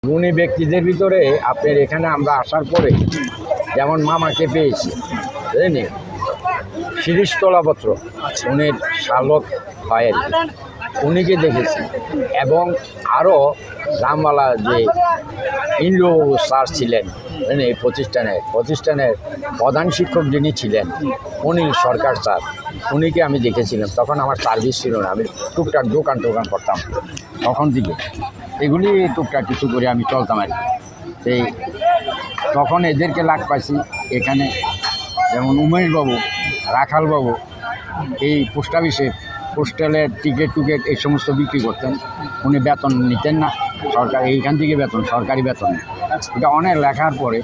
গুণী ব্যক্তিদের ভিতরে আপনার এখানে আমরা আসার পরে যেমন মামাকে পেয়েছি, বুঝলেন, শিরিষ তোলাপত্র উনির শালক হয়, উনিকে দেখেছি। এবং আরও রামওয়ালা যে ইন্দ্র স্যার ছিলেন এই প্রতিষ্ঠানের প্রধান শিক্ষক যিনি ছিলেন অনিল সরকার স্যার, উনিকে আমি দেখেছিলাম। তখন আমার সার্ভিস ছিল না, আমি টুকটাক দোকান করতাম তখন থেকে, এগুলি টুকটাক কিছু করে আমি চলতাম আর কি। সেই তখন এদেরকে লাগ পাইছি এখানে, যেমন উমেশবাবু, রাখালবাবু এই পোস্ট অফিসে পোস্টালের টিকিট এই সমস্ত বিক্রি করতেন। উনি বেতন নিতেন না, সরকার এইখান থেকে বেতন, সরকারি বেতন। এটা অনেক লেখার পরে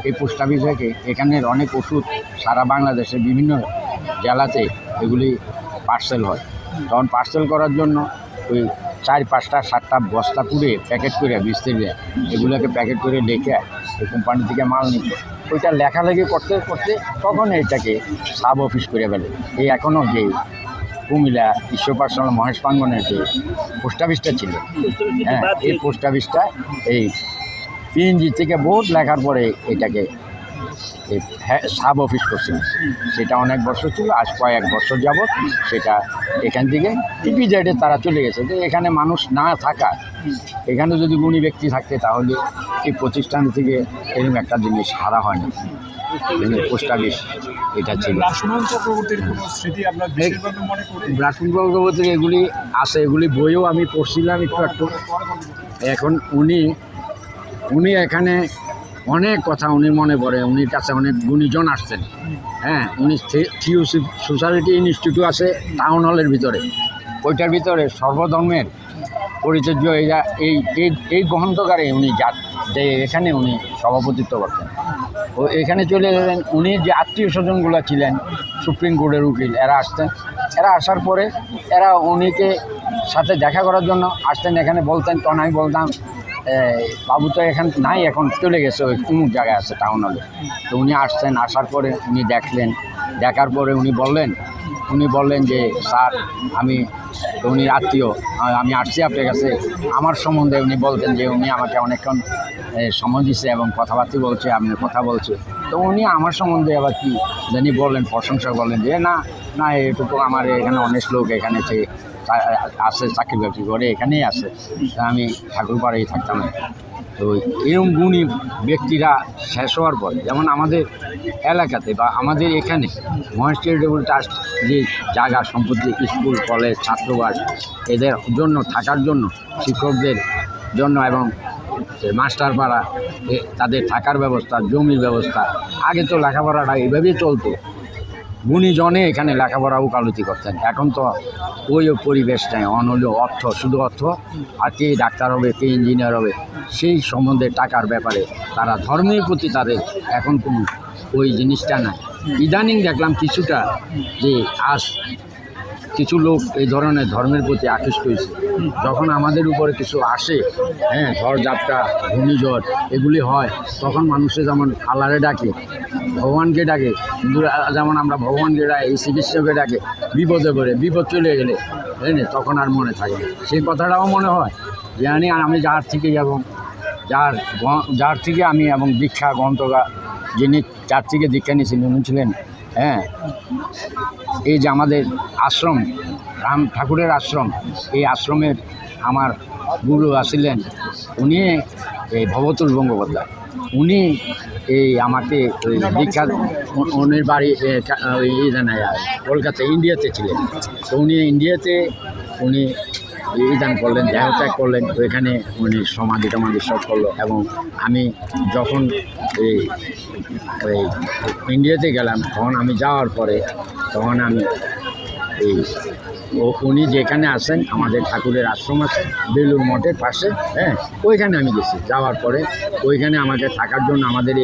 এই পোস্ট অফিস থেকে এখানের অনেক ওষুধ সারা বাংলাদেশের বিভিন্ন জেলাতে এগুলি পার্সেল হয়। তখন পার্সেল করার জন্য ওই 4, 5, 7টা বস্তা পুড়ে প্যাকেট করে বিস্তারিত এগুলোকে প্যাকেট করে লেখে ওই কোম্পানি থেকে মাল নিত। ওইটা লেখালেখি করতে তখন এইটাকে সাব অফিস করে ফেলে। এই এখনও যে কুমিল্লা ঈশ্বরপাশাল মহেশ প্রাঙ্গণের যে পোস্ট অফিসটা ছিল, হ্যাঁ, এই পোস্ট অফিসটা এই পিএনজি থেকে বহুত লেখার পরে এটাকে সাব অফিস করছিল। সেটা অনেক বছর ছিল, আজ কয়েক বছর যাবৎ সেটা এখান থেকে ইপিজেডে তারা চলে গেছে। যে এখানে মানুষ না থাকা, এখানে যদি গুণী ব্যক্তি থাকতে তাহলে এই প্রতিষ্ঠান থেকে এরকম একটা জিনিস হারা হয় না। পোস্ট অফিস এটা ছিল। ব্রাসুন চক্রবর্তীর এগুলি আছে, এগুলি বইও আমি পড়ছিলাম একটু। এখন উনি এখানে অনেক কথা উনির মনে পড়ে। উনির কাছে অনেক গুণীজন আসছেন। হ্যাঁ, উনি থিওসি সোসাইটি ইনস্টিটিউট আছে টাউন হলের ভিতরে, ওইটার ভিতরে সর্বধর্মের পরিচর্য এই গ্রন্থকারে উনি যে এখানে উনি সভাপতিত্ব করতেন। ও এখানে চলে গেলেন। উনি যে আত্মীয় স্বজনগুলো ছিলেন সুপ্রিম কোর্টের উকিল, এরা আসতেন। এরা আসার পরে এরা উনিকে সাথে দেখা করার জন্য আসতেন। এখানে বলতেন, তখন আমি বলতাম বাবু তো এখান নাই, এখন চলে গেছে ওই অমুক জায়গায় আছে টাউন হলে। তো উনি আসছেন, আসার পরে উনি দেখলেন। দেখার পরে উনি বললেন যে স্যার উনি আত্মীয়, আমি আসছি আপনার কাছে। আমার সম্বন্ধে উনি বলতেন যে উনি আমাকে অনেকক্ষণ সময় দিচ্ছে এবং কথাবার্তা বলছে, আপনার কথা বলছে। তো উনি আমার সম্বন্ধে আবার কি জানি বললেন, প্রশংসা করলেন যে না এটুকু আমার এখানে অনেক লোক এখানে আসে, চাকরি বাকরি করে এখানেই আসে, আমি ঠাকুরপাড়ায় থাকতাম। তো এরকম গুণী ব্যক্তিরা শেষ হওয়ার পর, যেমন আমাদের এলাকাতে বা আমাদের এখানে মহেশ চ্যারিটেবল ট্রাস্ট যে জায়গা সম্পত্তি, স্কুল, কলেজ, ছাত্রবাস, এদের জন্য থাকার জন্য, শিক্ষকদের জন্য এবং মাস্টার পাড়া, তাদের থাকার ব্যবস্থা, জমির ব্যবস্থা, আগে তো লেখাপড়াটা এইভাবেই চলতো। গুণীজনে এখানে লেখাপড়া ওকালতি করতেন। এখন তো ওই পরিবেশ নেই, অনলীয় অর্থ, শুধু অর্থ। আর কে ডাক্তার হবে, কে ইঞ্জিনিয়ার হবে, সেই সম্বন্ধে টাকার ব্যাপারে তারা ধর্মের প্রতি তাদের এখন কোনো ওই জিনিসটা নাই। ইদানিং দেখলাম কিছুটা যে কিছু লোক এই ধরনের ধর্মের প্রতি আকৃষ্ট হয়েছে। যখন আমাদের উপরে কিছু আসে, হ্যাঁ, ঝড়ঝাপটা, ঘূর্ণিঝড় এগুলি হয়, তখন মানুষে যেমন আল্লাহরে ডাকে, ভগবানকে ডাকে, যেমন আমরা ভগবানকে ডাকে, এই চিকিৎসককে ডাকে, বিপদে পড়ে, বিপদ চলে গেলে তখন আর মনে থাকে না। সেই কথাটাও মনে হয় যে আমি যার থেকে আমি এবং দীক্ষা গ্রন্থকা যিনি যার থেকে দীক্ষা নিয়েছিলেন উনি ছিলেন, হ্যাঁ, এই যে আমাদের আশ্রম, রাম ঠাকুরের আশ্রম, এই আশ্রমের আমার গুরু আসিলেন উনি এই ভবতুল গঙ্গোপাধ্যায়। উনি এই আমাকে ওই দীক্ষা, উনির বাড়ি কলকাতা, ইন্ডিয়াতে ছিলেন। তো উনি ইন্ডিয়াতে দান করলেন, দেহত্যাগ করলেন। তো এখানে উনি সমাধি সব করলো। এবং আমি যখন ওই ইন্ডিয়াতে গেলাম, তখন আমি যাওয়ার পরে তখন আমি উনি যেখানে আসেন, আমাদের ঠাকুরের আশ্রম আছে বেলুর মঠের পাশে, হ্যাঁ, ওইখানে আমি গেছি। যাওয়ার পরে ওইখানে আমাকে থাকার জন্য আমাদের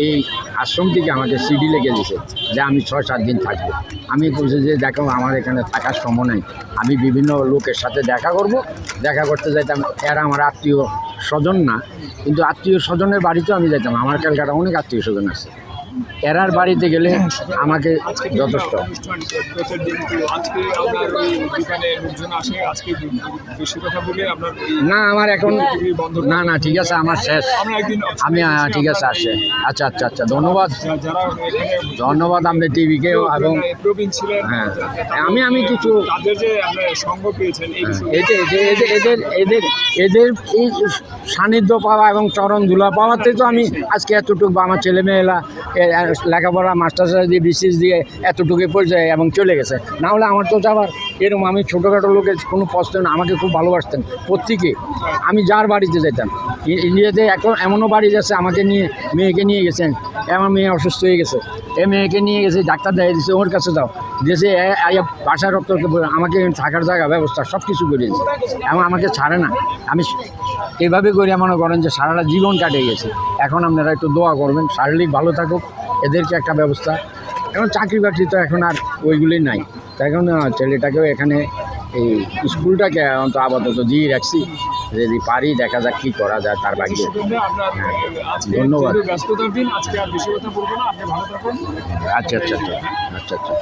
এই আশ্রম থেকে আমাকে সিডি লেগে দিয়েছে যে আমি 6-7 দিন থাকবো। আমি বলছি যে দেখো আমার এখানে থাকার সময় নেই, আমি বিভিন্ন লোকের সাথে দেখা করতে যাইতাম। এরা আমার আত্মীয় স্বজন না, কিন্তু আত্মীয় স্বজনের বাড়িতেও আমি যাইতাম। আমার ক্যালকাটা অনেক আত্মীয় স্বজন আছে। এরার বাড়িতে গেলে আমাকে যথেষ্ট। অনুষ্ঠান প্রচার দিন তো আজকে আপনার ওই দোকানে লোকজন আসে, আজকে বেশি কথা বলে আপনার না আমার এখন বন্ধ। না না ঠিক আছে আমার শেষ, আমরা একদিন আমি ঠিক আছে আসে। আচ্ছা আচ্ছা আচ্ছা ধন্যবাদ যারা এখানে ধন্যবাদ আপনি টিভিকেও এবং প্রবীণ ছিলেন, হ্যাঁ আমি কিছু তাদের যে আপনার সঙ্গ পেয়েছেন এই বিষয়ে এদের এদের এদের এদের এই সান্নিধ্য পাওয়া এবং চরণ ধুলা পাওয়াতে তো আমি আজকে এতটুকু বা আমার ছেলেমেয়েরা লেখাপড়া মাস্টার্স দিয়ে বিসিএস দিয়ে এতটুকু পর্যায়ে এবং চলে গেছে। না হলে আমার তো যাবার এরকম আমি ছোটোখাটো লোকের কোনো প্রশ্ন না, আমাকে খুব ভালোবাসতেন প্রত্যেকে। আমি যার বাড়িতে যেতাম ইন্ডিয়াতে এখন এমনও বাড়ি যাচ্ছে আমাকে নিয়ে মেয়েকে নিয়ে গেছেন, আমার মেয়ে অসুস্থ হয়ে গেছে, মেয়েকে নিয়ে গেছে ডাক্তার দেখা দিচ্ছে ওর কাছে যাও দেশে বাসা রক্ত আমাকে থাকার জায়গা ব্যবস্থা সব কিছু করে দিয়েছে এবং আমাকে ছাড়ে না। আমি এভাবে করে মনে করেন যে সারাটা জীবন কাটে গেছে। এখন আপনারা একটু দোয়া করবেন শারীরিক ভালো থাকুক, এদেরকে একটা ব্যবস্থা। এখন চাকরি বাকরি তো এখন আর ওইগুলি নাই, তাই এখন ছেলেটাকেও এখানে এই স্কুলটাকে অন্তত আপাতত দিয়ে রাখছি, যদি পারি দেখা যাক কী করা যায় তার বাকি। আপনার আজকে ধন্যবাদ। ব্যস্ততার দিন, আজকে আর বেশি কথা বলবো না, আপনি ভালো থাকুন। আচ্ছা আচ্ছা আচ্ছা আচ্ছা আচ্ছা।